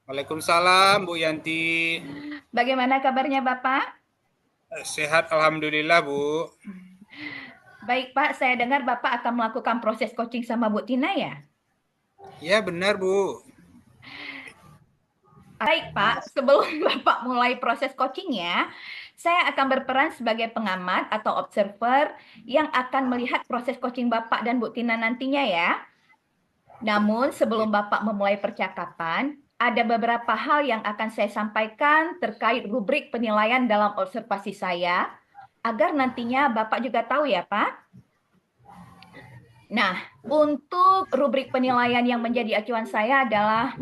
Waalaikumsalam Bu Yanti. Bagaimana kabarnya Bapak? Sehat alhamdulillah Bu. Baik Pak, saya dengar Bapak akan melakukan proses coaching sama Bu Tina ya? Ya benar Bu. Baik Pak, sebelum Bapak mulai proses coachingnya, saya akan berperan sebagai pengamat atau observer yang akan melihat proses coaching Bapak dan Bu Tina nantinya ya. Namun sebelum Bapak memulai percakapan, ada beberapa hal yang akan saya sampaikan terkait rubrik penilaian dalam observasi saya, agar nantinya Bapak juga tahu ya Pak. Nah, untuk rubrik penilaian yang menjadi acuan saya adalah,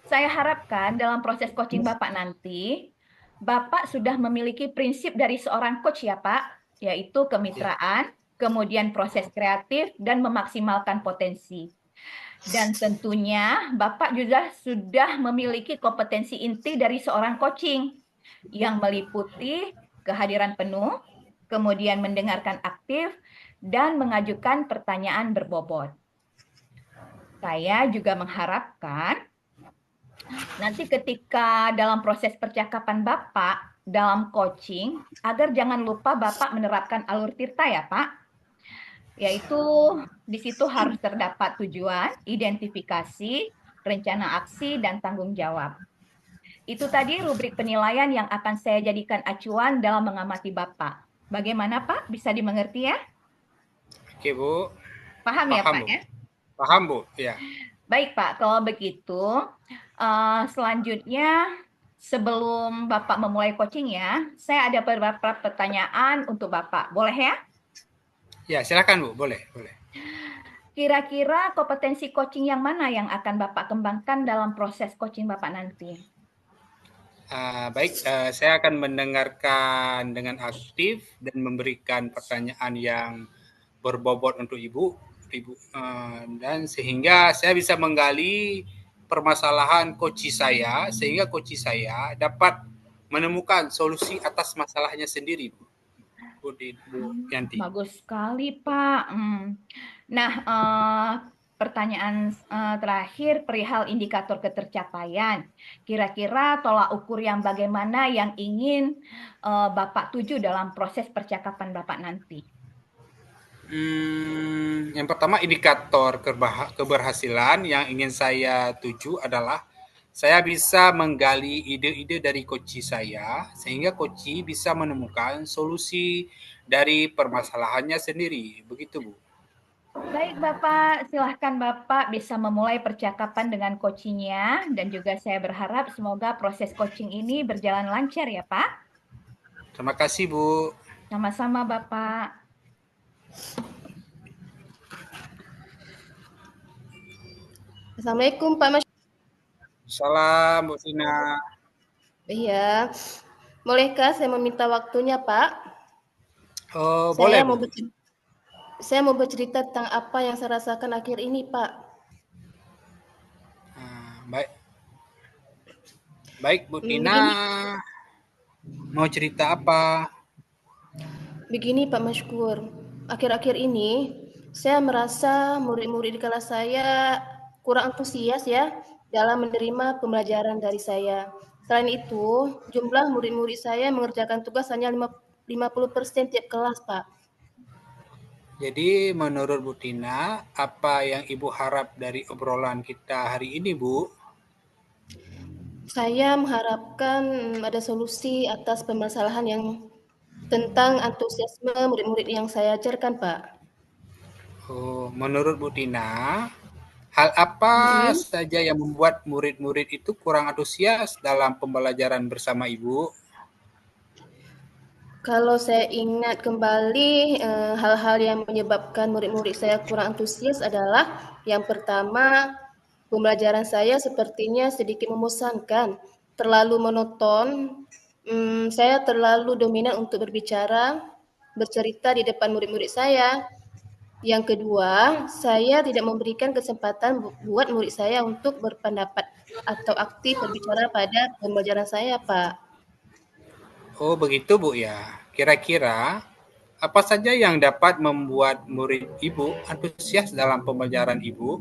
saya harapkan dalam proses coaching Bapak nanti, Bapak sudah memiliki prinsip dari seorang coach ya Pak, yaitu Ya. kemitraan, kemudian proses kreatif, dan memaksimalkan potensi. Dan tentunya Bapak juga sudah memiliki kompetensi inti dari seorang coaching yang meliputi kehadiran penuh, kemudian mendengarkan aktif, dan mengajukan pertanyaan berbobot. Saya juga mengharapkan nanti ketika dalam proses percakapan Bapak dalam coaching, agar jangan lupa Bapak menerapkan alur tirta ya Pak, yaitu di situ harus terdapat tujuan, identifikasi, rencana aksi, dan tanggung jawab. Itu tadi rubrik penilaian yang akan saya jadikan acuan dalam mengamati Bapak. Bagaimana Pak? Bisa dimengerti ya? Oke Bu. Paham ya Paham Pak Bu. ya? Paham Bu. Ya. Baik Pak, kalau begitu selanjutnya sebelum Bapak memulai coaching ya, saya ada beberapa pertanyaan untuk Bapak. Boleh ya? Ya silakan Bu. Boleh. Boleh. Kira-kira kompetensi coaching yang mana yang akan Bapak kembangkan dalam proses coaching Bapak nanti? Baik. Saya akan mendengarkan dengan aktif dan memberikan pertanyaan yang berbobot untuk Ibu. Dan sehingga saya bisa menggali permasalahan coach saya sehingga coach saya dapat menemukan solusi atas masalahnya sendiri Bu. Bu Yanti. Bagus sekali, Pak. Nah, pertanyaan terakhir perihal indikator ketercapaian. Kira-kira tolak ukur yang bagaimana yang ingin Bapak tuju dalam proses percakapan Bapak nanti? Yang pertama indikator keberhasilan yang ingin saya tuju adalah saya bisa menggali ide-ide dari coach saya sehingga coach bisa menemukan solusi dari permasalahannya sendiri. Begitu, Bu. Baik, Bapak. Silahkan Bapak bisa memulai percakapan dengan coachingnya dan juga saya berharap semoga proses coaching ini berjalan lancar ya, Pak. Terima kasih, Bu. Sama-sama, Bapak. Assalamualaikum Pak Mas. Salam, Bu Sina. Iya, bolehkah saya meminta waktunya Pak? Oh, Saya boleh, mau Bu. bercerita, saya mau bercerita tentang apa yang saya rasakan akhir ini Pak. Baik, baik, Bu Tina. Begini, Mau cerita apa? begini Pak Maskur. Akhir-akhir ini saya merasa murid-murid di kelas saya kurang antusias ya dalam menerima pembelajaran dari saya. Selain itu, jumlah murid-murid saya mengerjakan tugas hanya 50% tiap kelas, Pak. Jadi menurut Bu Tina, apa yang Ibu harap dari obrolan kita hari ini, Bu? Saya mengharapkan ada solusi atas permasalahan yang tentang antusiasme murid-murid yang saya ajarkan, Pak. Oh, menurut Bu Tina, hal apa Mm-mm. saja yang membuat murid-murid itu kurang antusias dalam pembelajaran bersama Ibu? Kalau saya ingat kembali, hal-hal yang menyebabkan murid-murid saya kurang antusias adalah yang pertama, pembelajaran saya sepertinya sedikit membosankan, terlalu monoton. Saya terlalu dominan untuk berbicara, bercerita di depan murid-murid saya. Yang kedua, saya tidak memberikan kesempatan buat murid saya untuk berpendapat atau aktif berbicara pada pembelajaran saya, Pak. Oh, begitu Bu ya. Kira-kira apa saja yang dapat membuat murid Ibu antusias dalam pembelajaran Ibu?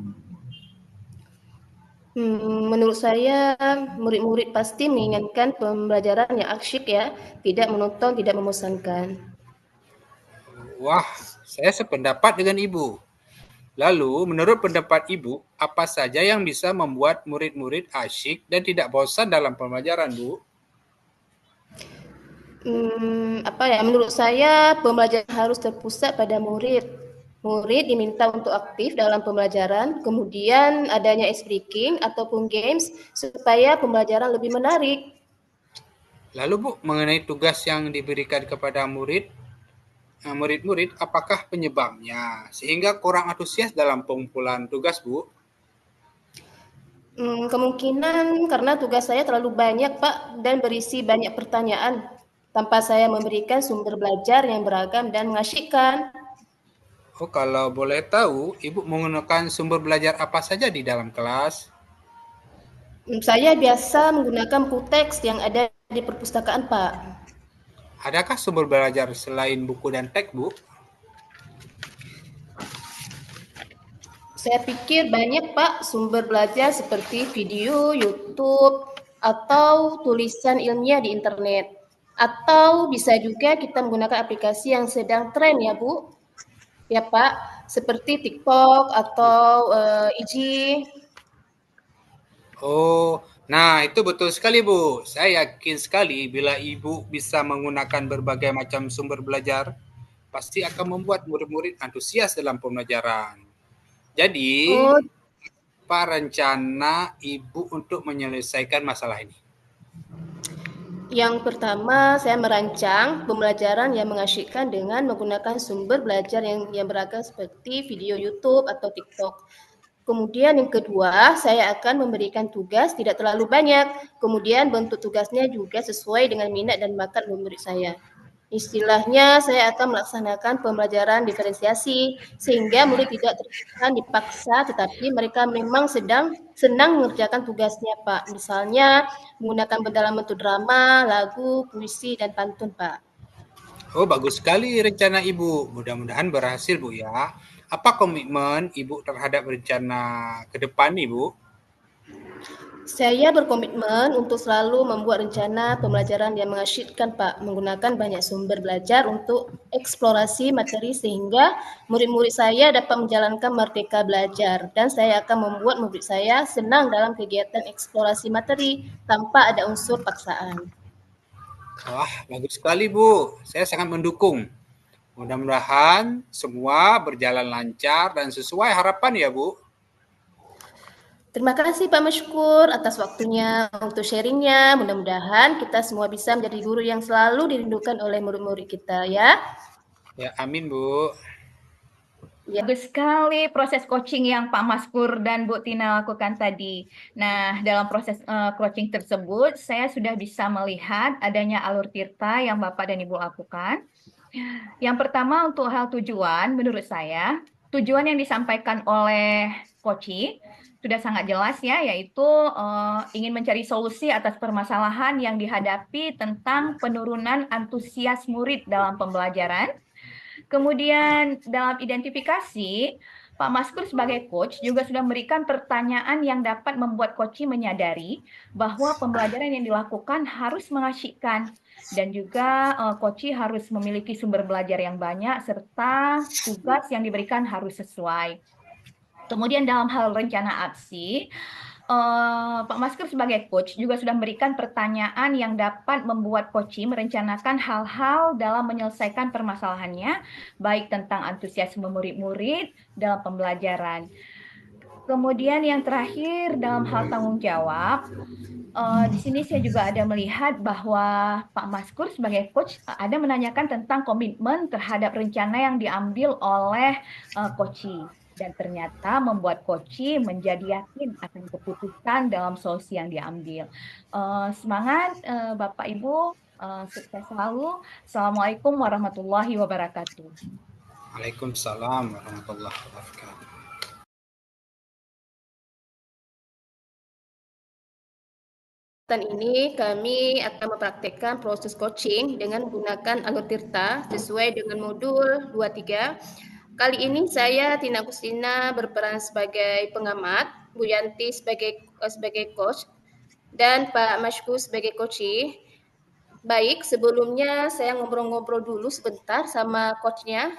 Menurut saya murid-murid pasti menginginkan pembelajaran yang asyik ya, tidak menonton, tidak membosankan. Wah, saya sependapat dengan Ibu. Lalu, menurut pendapat Ibu, apa saja yang bisa membuat murid-murid asyik dan tidak bosan dalam pembelajaran, Bu? Menurut saya pembelajaran harus terpusat pada murid. Murid diminta untuk aktif dalam pembelajaran, kemudian adanya ice breaking ataupun games supaya pembelajaran lebih menarik. Lalu, Bu, mengenai tugas yang diberikan kepada murid-murid, apakah penyebabnya sehingga kurang antusias dalam pengumpulan tugas, Bu? Kemungkinan karena tugas saya terlalu banyak, Pak, dan berisi banyak pertanyaan tanpa saya memberikan sumber belajar yang beragam dan mengasyikkan. Oh, kalau boleh tahu, Ibu menggunakan sumber belajar apa saja di dalam kelas? Saya biasa menggunakan buku teks yang ada di perpustakaan, Pak. Adakah sumber belajar selain buku dan teks, Bu? Saya pikir banyak, Pak, sumber belajar seperti video, YouTube, atau tulisan ilmiah di internet. Atau bisa juga kita menggunakan aplikasi yang sedang tren ya, Bu. Ya, Pak, seperti TikTok atau IG. Oh, nah itu betul sekali, Bu. Saya yakin sekali bila Ibu bisa menggunakan berbagai macam sumber belajar, pasti akan membuat murid-murid antusias dalam pembelajaran. Jadi, Oh, apa rencana Ibu untuk menyelesaikan masalah ini? yang pertama, saya merancang pembelajaran yang mengasyikkan dengan menggunakan sumber belajar yang beragam seperti video YouTube atau TikTok. Kemudian yang kedua, saya akan memberikan tugas tidak terlalu banyak. Kemudian bentuk tugasnya juga sesuai dengan minat dan bakat murid saya. Istilahnya, saya akan melaksanakan pembelajaran diferensiasi sehingga murid tidak terkesan dipaksa, tetapi mereka memang senang mengerjakan tugasnya, Pak. Misalnya menggunakan dalam bentuk drama, lagu, puisi, dan pantun, Pak. Oh, bagus sekali rencana Ibu. Mudah-mudahan berhasil, Bu ya. Apa komitmen Ibu terhadap rencana ke depan, Ibu? Saya berkomitmen untuk selalu membuat rencana pembelajaran yang mengasyikkan, Pak, menggunakan banyak sumber belajar untuk eksplorasi materi sehingga murid-murid saya dapat menjalankan merdeka belajar dan saya akan membuat murid saya senang dalam kegiatan eksplorasi materi tanpa ada unsur paksaan. Wah, bagus sekali, Bu. Saya sangat mendukung. Mudah-mudahan semua berjalan lancar dan sesuai harapan ya, Bu. Terima kasih Pak Mashkur atas waktunya untuk sharingnya. Mudah-mudahan kita semua bisa menjadi guru yang selalu dirindukan oleh murid-murid kita ya. Ya, amin, Bu. Ya. Bagus sekali proses coaching yang Pak Maskur dan Bu Tina lakukan tadi. Nah, dalam proses coaching tersebut, saya sudah bisa melihat adanya alur tirta yang Bapak dan Ibu lakukan. Yang pertama untuk hal tujuan, menurut saya, tujuan yang disampaikan oleh coaching sudah sangat jelas ya, yaitu ingin mencari solusi atas permasalahan yang dihadapi tentang penurunan antusias murid dalam pembelajaran. Kemudian dalam identifikasi, Pak Maskur sebagai coach juga sudah memberikan pertanyaan yang dapat membuat coach menyadari bahwa pembelajaran yang dilakukan harus mengasyikkan dan juga coach harus memiliki sumber belajar yang banyak serta tugas yang diberikan harus sesuai. Kemudian dalam hal rencana aksi, Pak Masker sebagai coach juga sudah memberikan pertanyaan yang dapat membuat coach merencanakan hal-hal dalam menyelesaikan permasalahannya, baik tentang antusiasme murid-murid dalam pembelajaran. Kemudian yang terakhir dalam hal tanggung jawab, di sini saya juga ada melihat bahwa Pak Maskur sebagai coach ada menanyakan tentang komitmen terhadap rencana yang diambil oleh coach. Dan ternyata membuat coach menjadi yakin akan keputusan dalam solusi yang diambil. Semangat Bapak Ibu, sukses selalu. Assalamualaikum warahmatullahi wabarakatuh. Waalaikumsalam warahmatullahi wabarakatuh. Ini kami akan mempraktekkan proses coaching dengan menggunakan alur tirta sesuai dengan modul 23. Kali ini saya Tina Kustina berperan sebagai pengamat Bu Yanti sebagai coach dan Pak Mashku sebagai coachee. Baik, sebelumnya saya ngobrol-ngobrol dulu sebentar sama coachnya.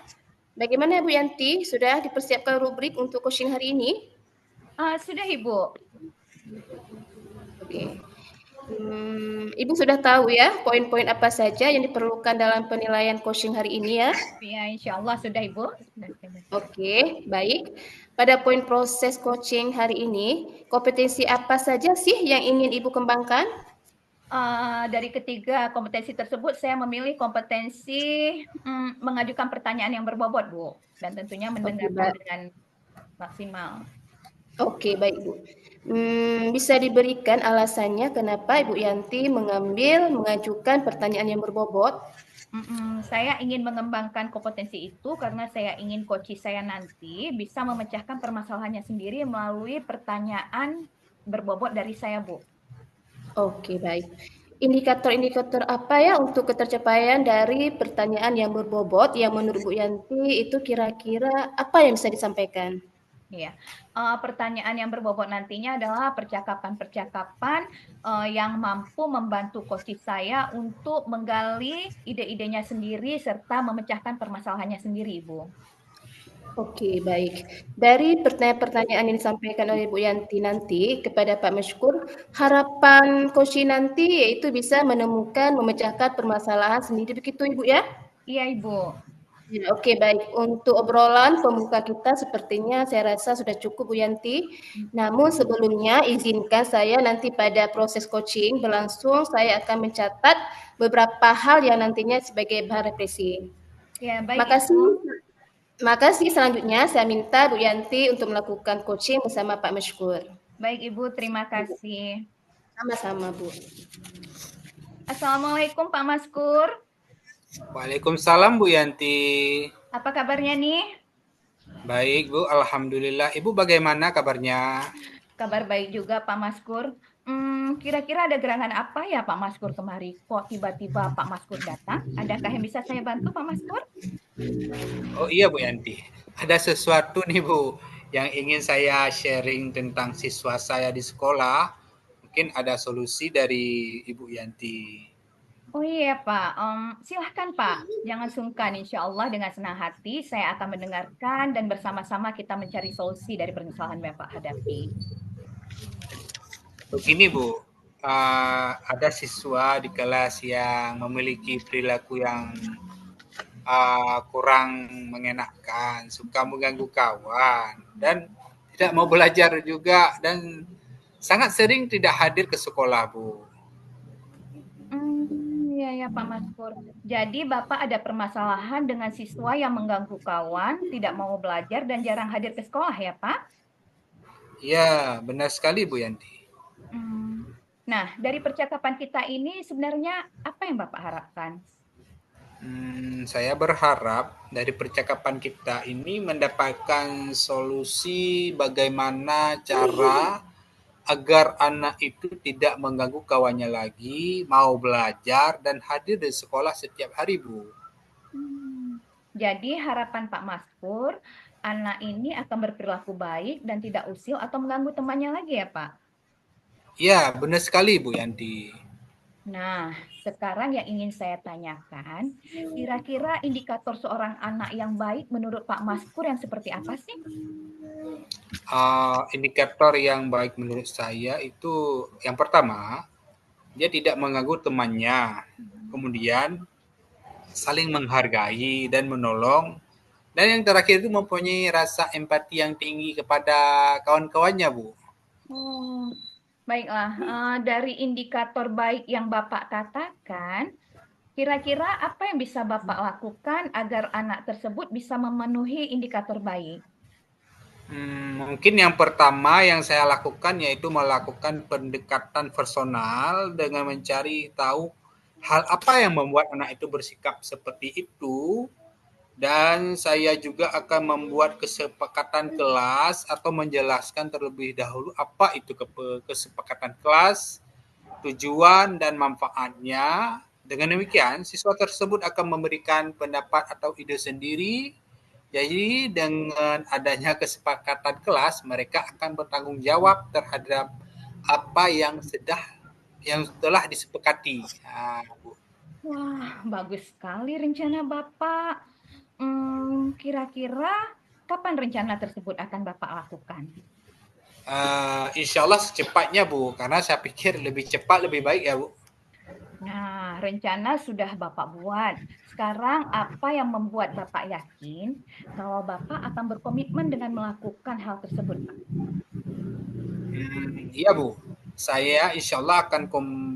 Bagaimana Bu Yanti? Sudah dipersiapkan rubrik untuk coaching hari ini? Sudah Ibu. Oke. Ibu sudah tahu ya poin-poin apa saja yang diperlukan dalam penilaian coaching hari ini ya? Ya, insya Allah sudah Ibu. Oke, baik. Pada poin proses coaching hari ini, kompetensi apa saja sih yang ingin Ibu kembangkan? Dari ketiga kompetensi tersebut, saya memilih kompetensi mengajukan pertanyaan yang berbobot, Bu, dan tentunya mendengarkan dengan maksimal. Oke, baik Bu. Bisa diberikan alasannya kenapa Ibu Yanti mengajukan pertanyaan yang berbobot? Saya ingin mengembangkan kompetensi itu karena saya ingin coach saya nanti bisa memecahkan permasalahannya sendiri melalui pertanyaan berbobot dari saya, Bu. Oke, baik. Indikator-indikator apa ya untuk ketercapaian dari pertanyaan yang berbobot yang menurut Bu Yanti itu kira-kira apa yang bisa disampaikan? Ya, pertanyaan yang berbobot nantinya adalah percakapan-percakapan yang mampu membantu coach saya untuk menggali ide-idenya sendiri serta memecahkan permasalahannya sendiri, Ibu. Oke, baik. Dari pertanyaan-pertanyaan yang disampaikan oleh Bu Yanti nanti kepada Pak Mashkur, harapan coach nanti yaitu bisa menemukan, memecahkan permasalahan sendiri begitu Ibu ya? Iya, Ibu. Ya, oke, baik. Untuk obrolan pembuka kita sepertinya saya rasa sudah cukup Bu Yanti. Namun sebelumnya izinkan saya nanti pada proses coaching berlangsung saya akan mencatat beberapa hal yang nantinya sebagai bahan refleksi. Ya, baik Makasih. Ibu. Makasih, selanjutnya saya minta Bu Yanti untuk melakukan coaching bersama Pak Mashkur. Baik Ibu, terima kasih. Sama-sama Bu. Assalamualaikum Pak Maskur. Waalaikumsalam Bu Yanti. Apa kabarnya nih? Baik Bu, Alhamdulillah. Ibu bagaimana kabarnya? Kabar baik juga Pak Maskur. Kira-kira ada gerangan apa ya Pak Maskur kemari? Kok tiba-tiba Pak Maskur datang? Adakah yang bisa saya bantu Pak Maskur? Oh iya Bu Yanti, ada sesuatu nih Bu yang ingin saya sharing tentang siswa saya di sekolah. Mungkin ada solusi dari Ibu Yanti. Oh iya Pak, silahkan Pak. Jangan sungkan, insya Allah dengan senang hati saya akan mendengarkan dan bersama-sama kita mencari solusi dari permasalahan yang Bapak hadapi. Begini Bu, ada siswa di kelas yang memiliki perilaku yang kurang mengenakan, suka mengganggu kawan, dan tidak mau belajar juga, dan sangat sering tidak hadir ke sekolah Bu. Iya ya Pak Maskur. Jadi Bapak ada permasalahan dengan siswa yang mengganggu kawan, tidak mau belajar dan jarang hadir ke sekolah ya Pak? Ya, benar sekali Bu Yanti. Nah, dari percakapan kita ini sebenarnya apa yang Bapak harapkan? Saya berharap dari percakapan kita ini mendapatkan solusi bagaimana cara agar anak itu tidak mengganggu kawannya lagi, mau belajar dan hadir di sekolah setiap hari, Bu. Jadi harapan Pak Maskur, anak ini akan berperilaku baik dan tidak usil atau mengganggu temannya lagi ya Pak? Ya, benar sekali Bu Yanti. Nah, sekarang yang ingin saya tanyakan, kira-kira indikator seorang anak yang baik menurut Pak Maskur yang seperti apa sih? Indikator yang baik menurut saya itu yang pertama, dia tidak mengganggu temannya. Kemudian saling menghargai dan menolong. Dan yang terakhir itu mempunyai rasa empati yang tinggi kepada kawan-kawannya, Bu. Oh, baiklah. Dari indikator baik yang Bapak katakan, kira-kira apa yang bisa Bapak lakukan agar anak tersebut bisa memenuhi indikator baik? Mungkin yang pertama yang saya lakukan yaitu melakukan pendekatan personal dengan mencari tahu hal apa yang membuat anak itu bersikap seperti itu. Dan saya juga akan membuat kesepakatan kelas atau menjelaskan terlebih dahulu apa itu kesepakatan kelas, tujuan dan manfaatnya. Dengan demikian, siswa tersebut akan memberikan pendapat atau ide sendiri Jadi dengan adanya kesepakatan kelas, mereka akan bertanggung jawab terhadap apa yang telah disepakati. Bu. Wah, bagus sekali rencana Bapak. Kira-kira kapan rencana tersebut akan Bapak lakukan? Insya Allah secepatnya Bu, karena saya pikir lebih cepat lebih baik ya Bu. Nah, rencana sudah Bapak buat. Sekarang apa yang membuat Bapak yakin kalau Bapak akan berkomitmen dengan melakukan hal tersebut, Pak? Iya Bu, saya insya Allah akan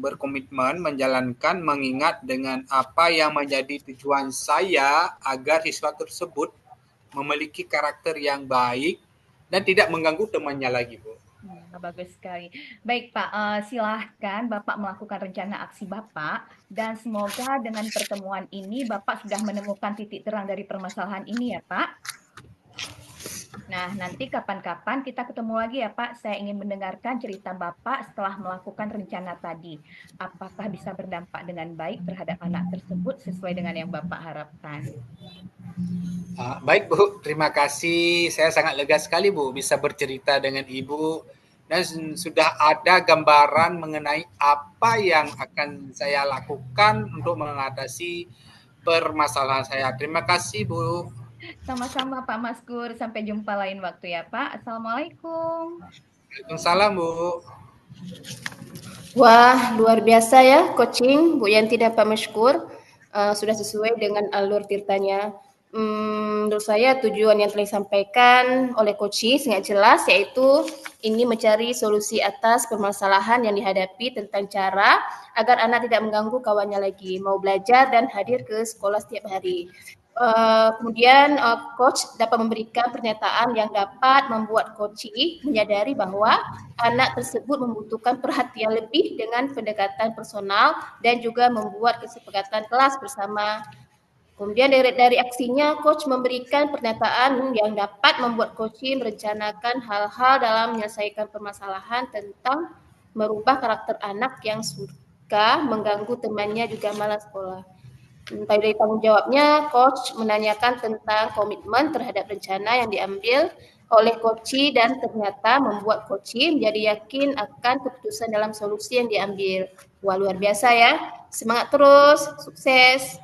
berkomitmen menjalankan mengingat dengan apa yang menjadi tujuan saya agar siswa tersebut memiliki karakter yang baik dan tidak mengganggu temannya lagi Bu. Bagus sekali. Baik Pak, silahkan Bapak melakukan rencana aksi Bapak dan semoga dengan pertemuan ini Bapak sudah menemukan titik terang dari permasalahan ini ya Pak. Nah, nanti kapan-kapan kita ketemu lagi ya Pak. Saya ingin mendengarkan cerita Bapak setelah melakukan rencana tadi. Apakah bisa berdampak dengan baik terhadap anak tersebut sesuai dengan yang Bapak harapkan? Baik Bu, terima kasih. Saya sangat lega sekali Bu bisa bercerita dengan Ibu dan sudah ada gambaran mengenai apa yang akan saya lakukan untuk mengatasi permasalahan saya. Terima kasih Bu. Sama-sama Pak Maskur. Sampai jumpa lain waktu ya Pak. Assalamualaikum. Waalaikumsalam Bu. Wah, luar biasa ya coaching Bu Yanti dan Pak Maskur. Sudah sesuai dengan alur ceritanya. Menurut saya tujuan yang telah disampaikan oleh coaching sangat jelas, yaitu ini mencari solusi atas permasalahan yang dihadapi tentang cara agar anak tidak mengganggu kawannya lagi, mau belajar dan hadir ke sekolah setiap hari. Kemudian coach dapat memberikan pernyataan yang dapat membuat coaching menyadari bahwa anak tersebut membutuhkan perhatian lebih dengan pendekatan personal dan juga membuat kesepakatan kelas bersama. Kemudian dari aksinya, coach memberikan pernyataan yang dapat membuat coaching merencanakan hal-hal dalam menyelesaikan permasalahan tentang merubah karakter anak yang suka mengganggu temannya juga malas sekolah. Dari tanggung jawabnya, coach menanyakan tentang komitmen terhadap rencana yang diambil oleh coach dan ternyata membuat coach menjadi yakin akan keputusan dalam solusi yang diambil. Wah, luar biasa ya. Semangat terus, sukses.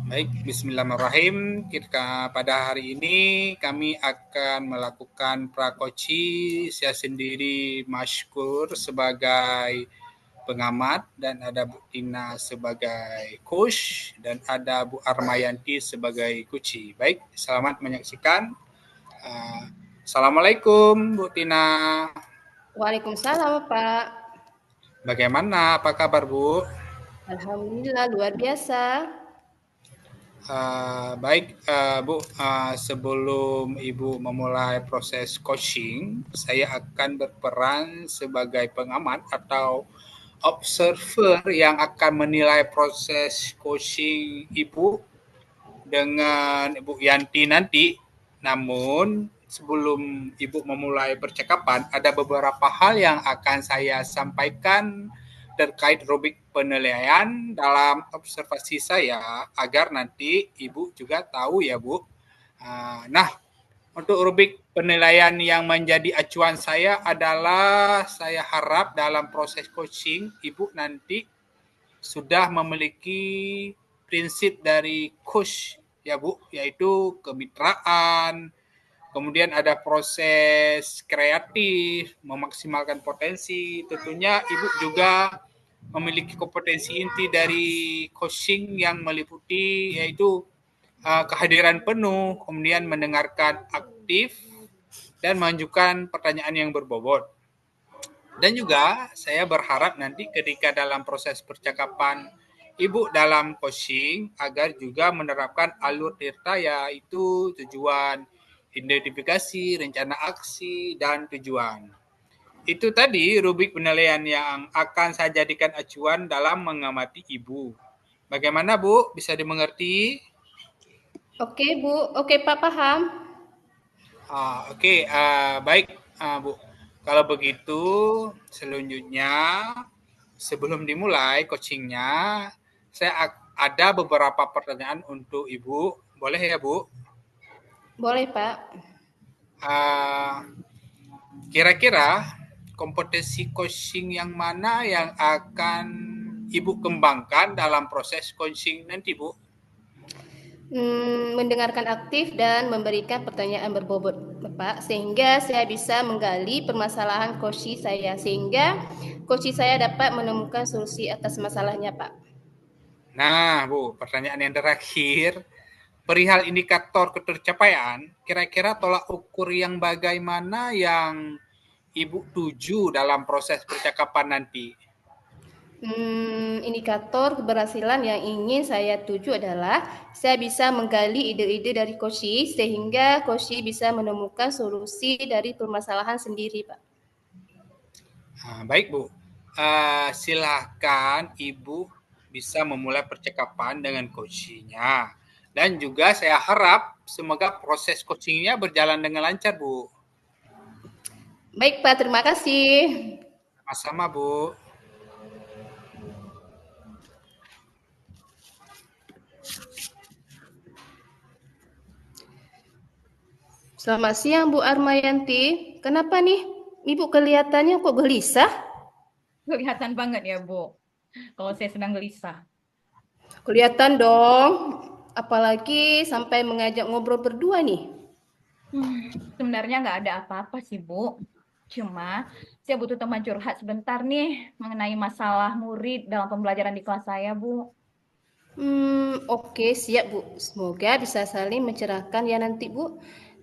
Baik, bismillahirrahmanirrahim. Pada hari ini kami akan melakukan prakoci. Saya sendiri Maskur sebagai pengamat dan ada Bu Tina sebagai coach dan ada Bu Armayanti sebagai kuci. Baik, selamat menyaksikan. Assalamualaikum Bu Tina. Waalaikumsalam Pak. Bagaimana? Apa kabar Bu? Alhamdulillah luar biasa. Baik Bu, sebelum Ibu memulai proses coaching, saya akan berperan sebagai pengamat atau observer yang akan menilai proses coaching Ibu dengan Ibu Yanti nanti. Namun sebelum Ibu memulai percakapan, ada beberapa hal yang akan saya sampaikan terkait rubrik penilaian dalam observasi saya agar nanti Ibu juga tahu ya Bu. Nah, untuk rubrik penilaian yang menjadi acuan saya adalah saya harap dalam proses coaching Ibu nanti sudah memiliki prinsip dari coach ya Bu, yaitu kemitraan, kemudian ada proses kreatif, memaksimalkan potensi. Tentunya Ibu juga memiliki kompetensi inti dari coaching yang meliputi yaitu kehadiran penuh, kemudian mendengarkan aktif, dan mengajukan pertanyaan yang berbobot. Dan juga saya berharap nanti ketika dalam proses percakapan Ibu dalam coaching agar juga menerapkan alur tirta yaitu tujuan, identifikasi, rencana aksi, dan tujuan. Itu tadi rubrik penilaian yang akan saya jadikan acuan dalam mengamati Ibu. Bagaimana Bu? Bisa dimengerti? Oke Bu, oke Pak paham. Oke, baik Bu. Kalau begitu, selanjutnya sebelum dimulai coachingnya, saya ada beberapa pertanyaan untuk Ibu. Boleh ya, Bu? Boleh, Pak. Kira-kira kompetensi coaching yang mana yang akan Ibu kembangkan dalam proses coaching nanti, Bu? Mendengarkan aktif dan memberikan pertanyaan berbobot, Pak, sehingga saya bisa menggali permasalahan coach saya, sehingga coach saya dapat menemukan solusi atas masalahnya, Pak. Nah, Bu, pertanyaan yang terakhir, perihal indikator ketercapaian, kira-kira tolak ukur yang bagaimana yang Ibu tuju dalam proses percakapan nanti? Indikator keberhasilan yang ingin saya tuju adalah saya bisa menggali ide-ide dari coach sehingga coach bisa menemukan solusi dari permasalahan sendiri, Pak. Baik, Bu. Silahkan Ibu bisa memulai percakapan dengan coachingnya. Dan juga saya harap semoga proses coachingnya berjalan dengan lancar, Bu. Baik, Pak. Terima kasih. Sama-sama, Bu. Selamat siang, Bu Armayanti. Kenapa nih? Ibu kelihatannya kok gelisah? Kelihatan banget ya, Bu, kalau saya sedang gelisah. Kelihatan dong. Apalagi sampai mengajak ngobrol berdua nih. Sebenarnya nggak ada apa-apa sih, Bu. Cuma saya butuh teman curhat sebentar nih mengenai masalah murid dalam pembelajaran di kelas saya, Bu. Oke, siap, Bu. Semoga bisa saling mencerahkan ya nanti, Bu.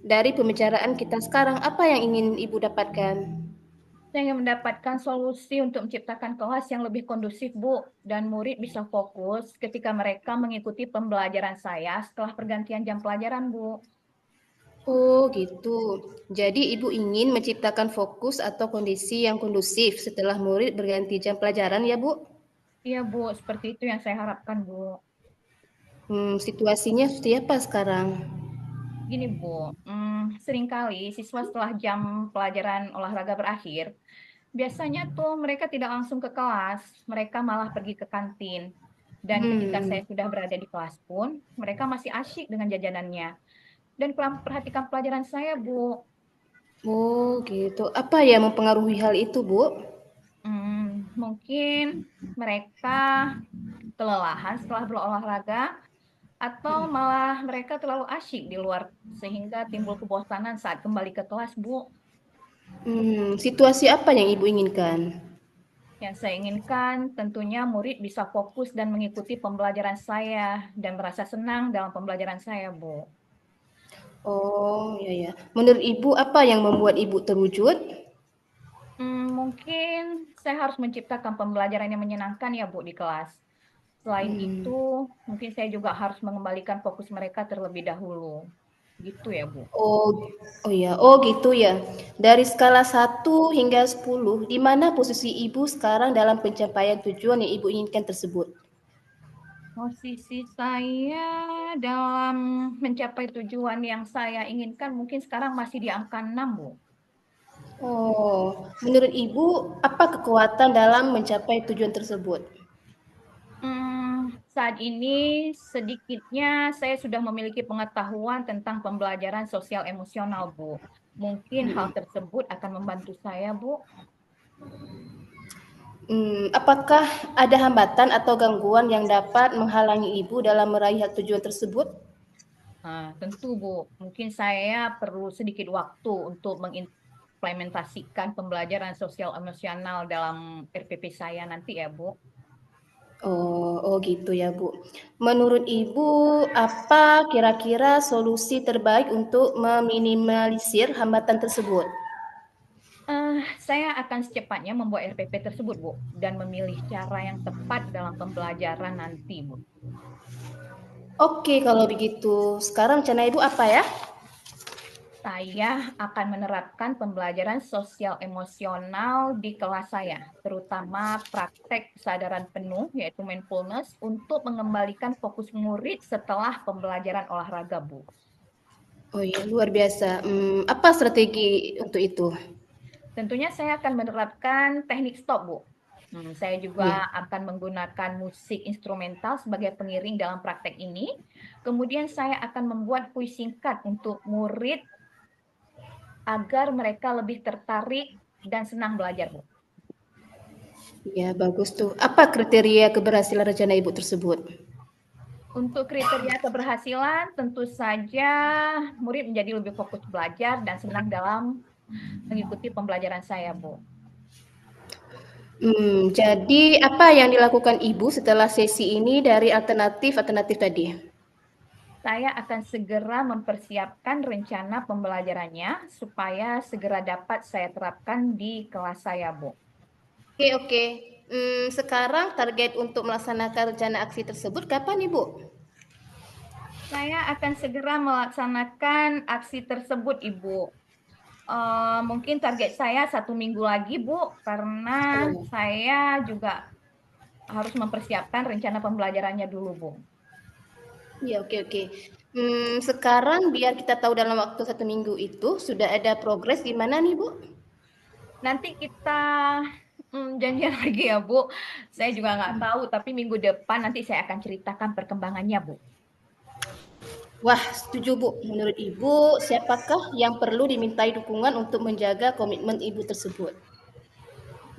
Dari pembicaraan kita sekarang, apa yang ingin Ibu dapatkan? Saya ingin mendapatkan solusi untuk menciptakan kelas yang lebih kondusif, Bu, dan murid bisa fokus ketika mereka mengikuti pembelajaran saya setelah pergantian jam pelajaran, Bu. Oh, gitu. Jadi Ibu ingin menciptakan fokus atau kondisi yang kondusif setelah murid berganti jam pelajaran ya, Bu? Iya, Bu, seperti itu yang saya harapkan, Bu. Situasinya seperti apa sekarang? Gini, Bu, seringkali siswa setelah jam pelajaran olahraga berakhir, biasanya tuh mereka tidak langsung ke kelas, mereka malah pergi ke kantin. Dan ketika saya sudah berada di kelas pun, mereka masih asyik dengan jajanannya. Dan kurang perhatikan pelajaran saya, Bu. Oh, gitu. Apa yang mempengaruhi hal itu, Bu? Mungkin mereka kelelahan setelah berolahraga, atau malah mereka terlalu asyik di luar, sehingga timbul kebosanan saat kembali ke kelas, Bu. Situasi apa yang Ibu inginkan? Yang saya inginkan tentunya murid bisa fokus dan mengikuti pembelajaran saya dan merasa senang dalam pembelajaran saya, Bu. Oh, ya. Menurut Ibu, apa yang membuat Ibu terwujud? Mungkin saya harus menciptakan pembelajaran yang menyenangkan ya, Bu, di kelas. Selain itu, mungkin saya juga harus mengembalikan fokus mereka terlebih dahulu. Gitu ya, Bu. Oh gitu ya. Dari skala 1 hingga 10, di mana posisi Ibu sekarang dalam pencapaian tujuan yang Ibu inginkan tersebut? Posisi saya dalam mencapai tujuan yang saya inginkan mungkin sekarang masih di angka 6, Bu. Oh, menurut Ibu, apa kekuatan dalam mencapai tujuan tersebut? Saat ini sedikitnya saya sudah memiliki pengetahuan tentang pembelajaran sosial emosional, Bu. Mungkin hal tersebut akan membantu saya, Bu. Apakah ada hambatan atau gangguan yang dapat menghalangi Ibu dalam meraih tujuan tersebut? Tentu, Bu. Mungkin saya perlu sedikit waktu untuk mengimplementasikan pembelajaran sosial emosional dalam RPP saya nanti ya, Bu. Oh gitu ya, Bu. Menurut Ibu, apa kira-kira solusi terbaik untuk meminimalisir hambatan tersebut? Saya akan secepatnya membuat RPP tersebut, Bu, dan memilih cara yang tepat dalam pembelajaran nanti, Bu. Oke, kalau begitu. Sekarang rencana Ibu apa ya? Saya akan menerapkan pembelajaran sosial emosional di kelas saya, terutama praktek kesadaran penuh, yaitu mindfulness, untuk mengembalikan fokus murid setelah pembelajaran olahraga, Bu. Oh iya, luar biasa. Apa strategi untuk itu? Tentunya saya akan menerapkan teknik stop, Bu. Saya juga akan menggunakan musik instrumental sebagai pengiring dalam praktek ini. Kemudian saya akan membuat kuis singkat untuk murid agar mereka lebih tertarik dan senang belajar, Bu. Ya, bagus tuh. Apa kriteria keberhasilan rencana Ibu tersebut? Untuk kriteria keberhasilan, tentu saja murid menjadi lebih fokus belajar dan senang dalam mengikuti pembelajaran saya, Bu. Jadi apa yang dilakukan Ibu setelah sesi ini dari alternatif tadi? Saya akan segera mempersiapkan rencana pembelajarannya supaya segera dapat saya terapkan di kelas saya, Bu. Oke. Sekarang target untuk melaksanakan rencana aksi tersebut kapan, Ibu? Saya akan segera melaksanakan aksi tersebut, Ibu. Mungkin target saya 1 minggu lagi, Bu, karena saya juga harus mempersiapkan rencana pembelajarannya dulu, Bu. Iya, oke. Sekarang biar kita tahu dalam waktu 1 minggu itu sudah ada progres di mana nih, Bu? Nanti kita janjian lagi ya, Bu. Saya juga nggak tahu, tapi minggu depan nanti saya akan ceritakan perkembangannya, Bu. Wah, setuju, Bu. Menurut Ibu, siapakah yang perlu dimintai dukungan untuk menjaga komitmen Ibu tersebut?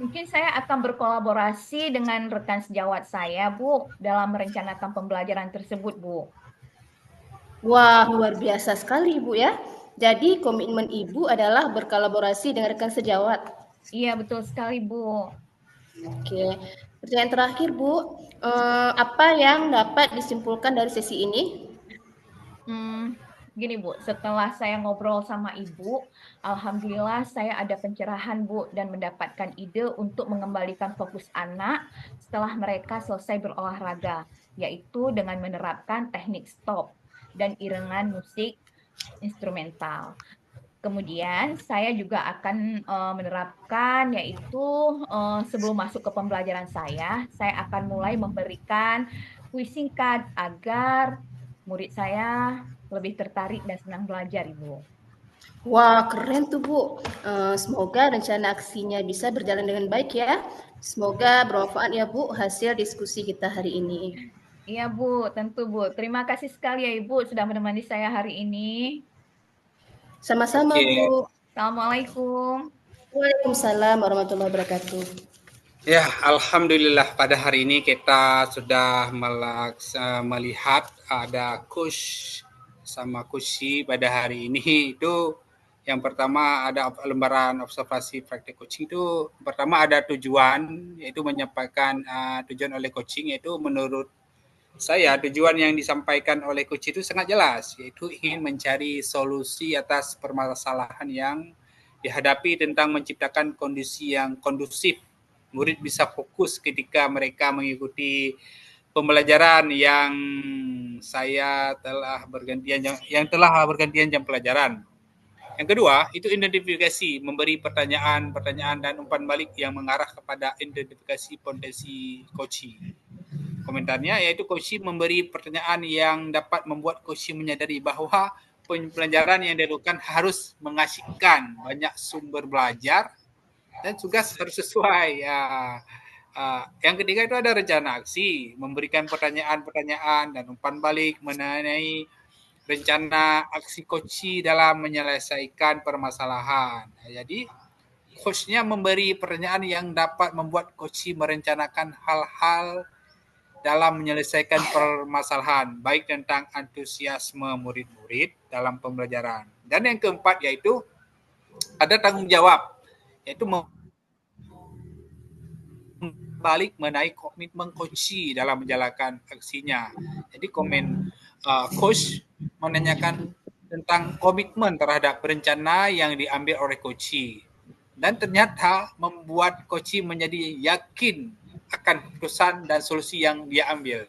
Mungkin saya akan berkolaborasi dengan rekan sejawat saya, Bu, dalam merencanakan pembelajaran tersebut, Bu. Wah, luar biasa sekali, Bu ya. Jadi komitmen Ibu adalah berkolaborasi dengan rekan sejawat. Iya, betul sekali, Bu. Oke. Pertanyaan terakhir, Bu. Apa yang dapat disimpulkan dari sesi ini? Gini, Bu, setelah saya ngobrol sama Ibu, alhamdulillah saya ada pencerahan, Bu, dan mendapatkan ide untuk mengembalikan fokus anak setelah mereka selesai berolahraga, yaitu dengan menerapkan teknik stop dan iringan musik instrumental. Kemudian saya juga akan menerapkan, yaitu sebelum masuk ke pembelajaran saya akan mulai memberikan kuis singkat agar murid saya lebih tertarik dan senang belajar, Ibu. Wah, keren tuh, Bu. Semoga rencana aksinya bisa berjalan dengan baik ya. Semoga bermanfaat ya, Bu, hasil diskusi kita hari ini. Iya, Bu, tentu, Bu. Terima kasih sekali ya, Ibu, sudah menemani saya hari ini. Sama-sama, Bu. Assalamualaikum. Waalaikumsalam warahmatullahi wabarakatuh. Ya, alhamdulillah pada hari ini kita sudah melihat ada coach sama coaching pada hari ini. Itu yang pertama ada lembaran observasi praktik coaching itu pertama ada tujuan, yaitu menyampaikan tujuan oleh coaching, yaitu menurut saya tujuan yang disampaikan oleh coach itu sangat jelas, yaitu ingin mencari solusi atas permasalahan yang dihadapi tentang menciptakan kondisi yang kondusif. Murid bisa fokus ketika mereka mengikuti pembelajaran yang telah bergantian jam pelajaran. Yang kedua, itu identifikasi, memberi pertanyaan dan umpan balik yang mengarah kepada identifikasi potensi coaching. Komentarnya yaitu coaching memberi pertanyaan yang dapat membuat coaching menyadari bahwa pembelajaran yang dilakukan harus mengasihkan, banyak sumber belajar, dan tugas harus sesuai. Yang ketiga itu ada rencana aksi, memberikan pertanyaan-pertanyaan dan umpan balik mengenai rencana aksi coaching dalam menyelesaikan permasalahan. Jadi coachnya memberi pertanyaan yang dapat membuat coaching merencanakan hal-hal dalam menyelesaikan permasalahan, baik tentang antusiasme murid-murid dalam pembelajaran. Dan yang keempat yaitu ada tanggung jawab, yaitu balik menaik komitmen coach dalam menjalankan aksinya. Jadi coach menanyakan tentang komitmen terhadap rencana yang diambil oleh coach, dan ternyata membuat coach menjadi yakin akan keputusan dan solusi yang dia ambil.